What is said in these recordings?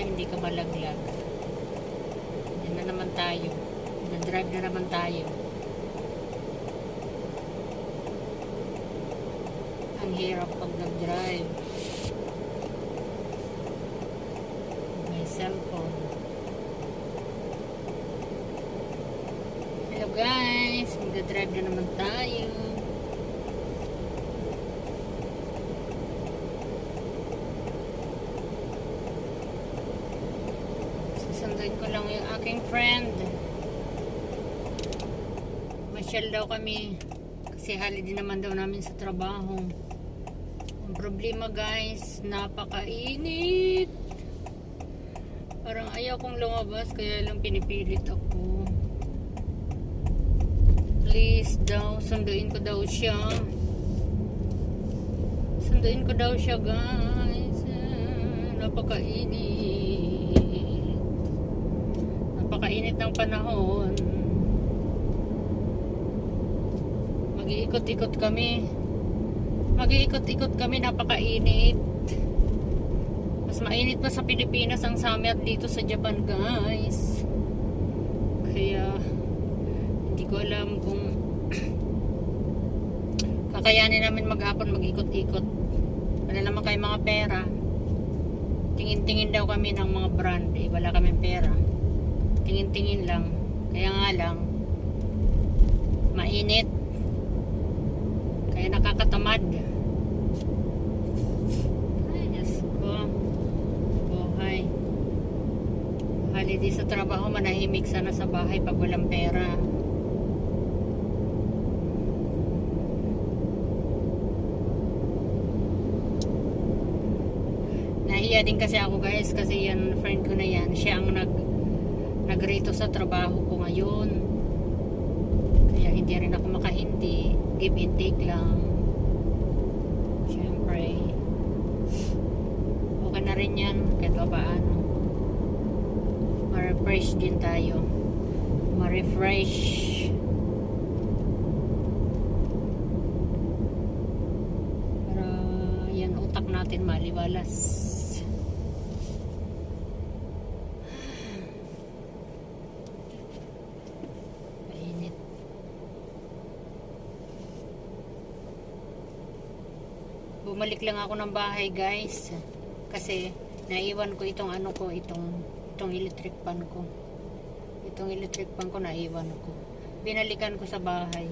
hindi ka malaglag. Yan na naman tayo. Nag-drive na naman tayo. Ang hirap pag nag-drive. May cellphone. Hello guys, mag-drive na naman tayo. Susunduin ko lang yung aking friend. Masyal daw kami kasi holiday naman daw namin sa trabaho. Ang problema guys, napakainit. Parang ayaw kong lumabas kaya lang pinipilit ako. Please daw, sunduin ko daw siya. Sunduin ko daw siya guys. Napakainit. Napakainit ng panahon. Mag-iikot-ikot kami. Mag-iikot-ikot kami, napakainit. Mas mainit pa sa Pilipinas ang summer dito sa Japan guys. Kaya hindi ko alam kung kakayanin namin maghapon mag-ikot-ikot. Wala naman kayo mga pera. Tingin-tingin daw kami ng mga brand. Wala kaming pera. Tingin-tingin lang. Kaya nga lang mainit. Kaya nakakatamad. Ay, Diyos ko. Buhay. Holiday sa trabaho, manahimik sana sa bahay pag walang pera. Nahiya din kasi ako guys, kasi yan, friend ko na yan. Siya ang nagrito sa trabaho ko ngayon. Kaya hindi rin ako makahindi. Give and take lang. Siyempre okay na rin yan kahit pa paano. Ma-refresh din tayo. Ma-refresh. Para yan utak natin maliwalas. Bumalik lang ako ng bahay guys kasi naiwan ko itong ano ko, itong electric fan ko. Itong electric fan ko naiwan ko. Binalikan ko sa bahay.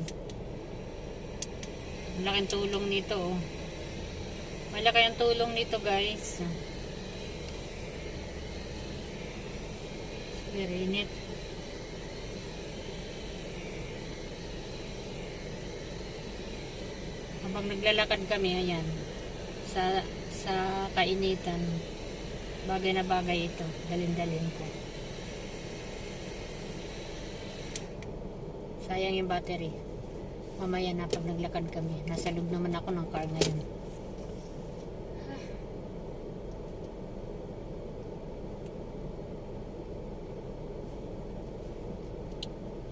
Malaking tulong nito oh. Malaki ang tulong nito guys. Very neat. Habang naglalakad kami, ayan, sa kainitan, bagay na bagay ito, dalin-dalin ko. Sayang yung battery. Mamaya na pag naglakad kami. Nasa loob naman ako ng car ngayon.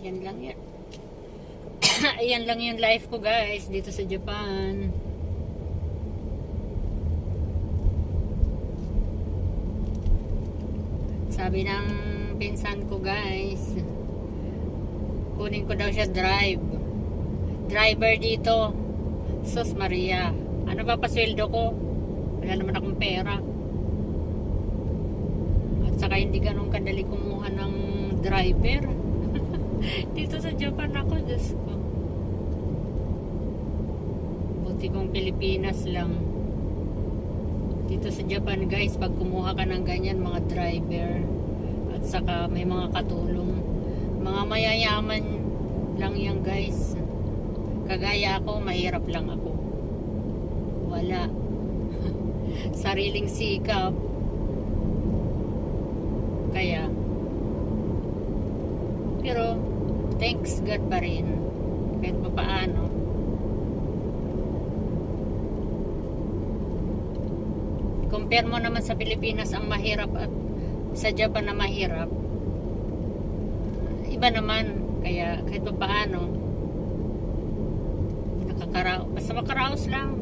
Yan lang yan. Ayan lang yung life ko guys dito sa Japan. Sabi ng pinsan ko guys, kunin ko daw siya driver dito. Sus Maria, ano ba pasweldo ko? Wala naman akong pera. At saka hindi ganun kadali kumuha ng driver. Dito sa Japan ako, Diyos ko. Buti kong Pilipinas lang. Dito sa Japan guys, pag kumuha ka ng ganyan, mga driver, at saka may mga katulong, mga mayayaman lang yan guys. Kagaya ako, mahirap lang ako. Wala. Sariling sikap. Kaya pero thanks God pa rin kahit pa paano. Compare mo naman sa Pilipinas ang mahirap at sa Japan na mahirap, iba naman. Kaya kahit pa paano basta makaraos lang.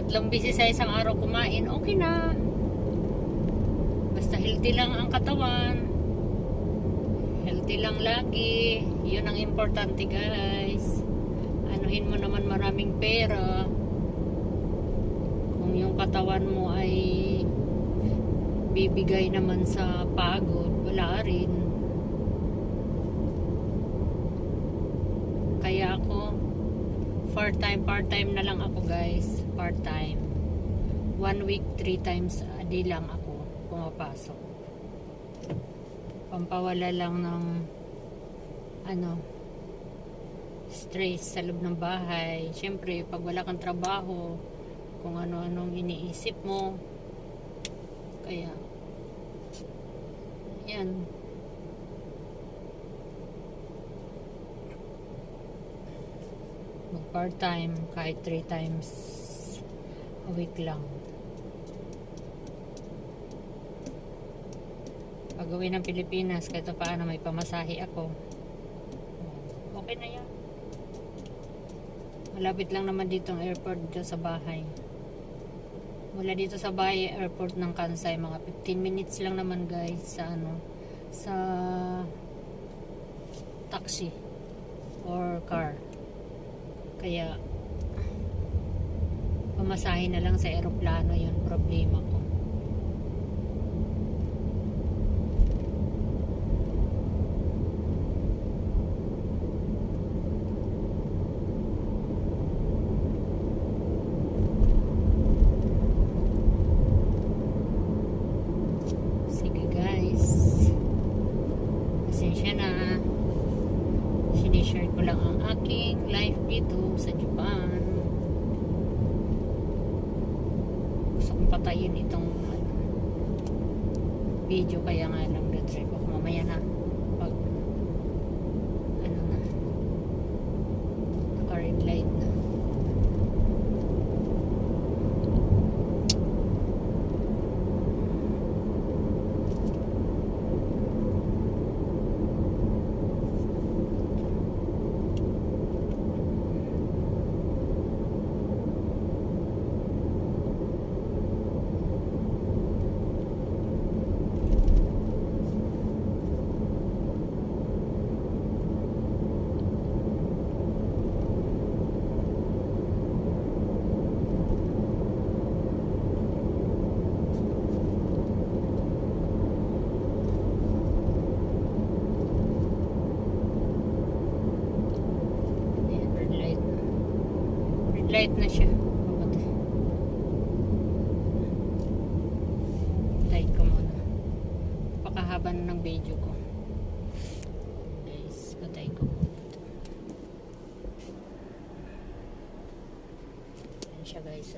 3 beses sa isang araw kumain, okay na. Basta healthy healthy lang ang katawan. Healthy lang lagi. Yun ang importante, guys. Anuhin mo naman maraming pera. Kung yung katawan mo ay bibigay naman sa pagod, wala rin. Kaya ako part-time na lang ako, guys. Part-time. 1 week, 3 times a day lang ako pumapasok. Pampawala lang ng stress sa loob ng bahay. Siyempre, pag wala kang trabaho, kung ano-anong iniisip mo. Kaya, yan. Mag part-time kahit 3 times a week lang. Pag uwi ng Pilipinas, kahit paano may pamasahe ako. Okay na yan. Malapit lang naman dito ang airport dito sa bahay. Mula dito sa bahay, airport ng Kansai, mga 15 minutes lang naman, guys, sa taxi or car. Kaya pamasahe na lang sa eroplano, yun problema ko. Sige, guys, pasensya na. Sinishare ko lang ang aking life dito sa Japan. Gusto kong patayin itong video, kaya nga lang drive ako mamaya na pag na naka-red light na. Light na siya. Light ko muna. Pakahaba na ng video ko. Guys, patay ko muna. Ayan siya, guys.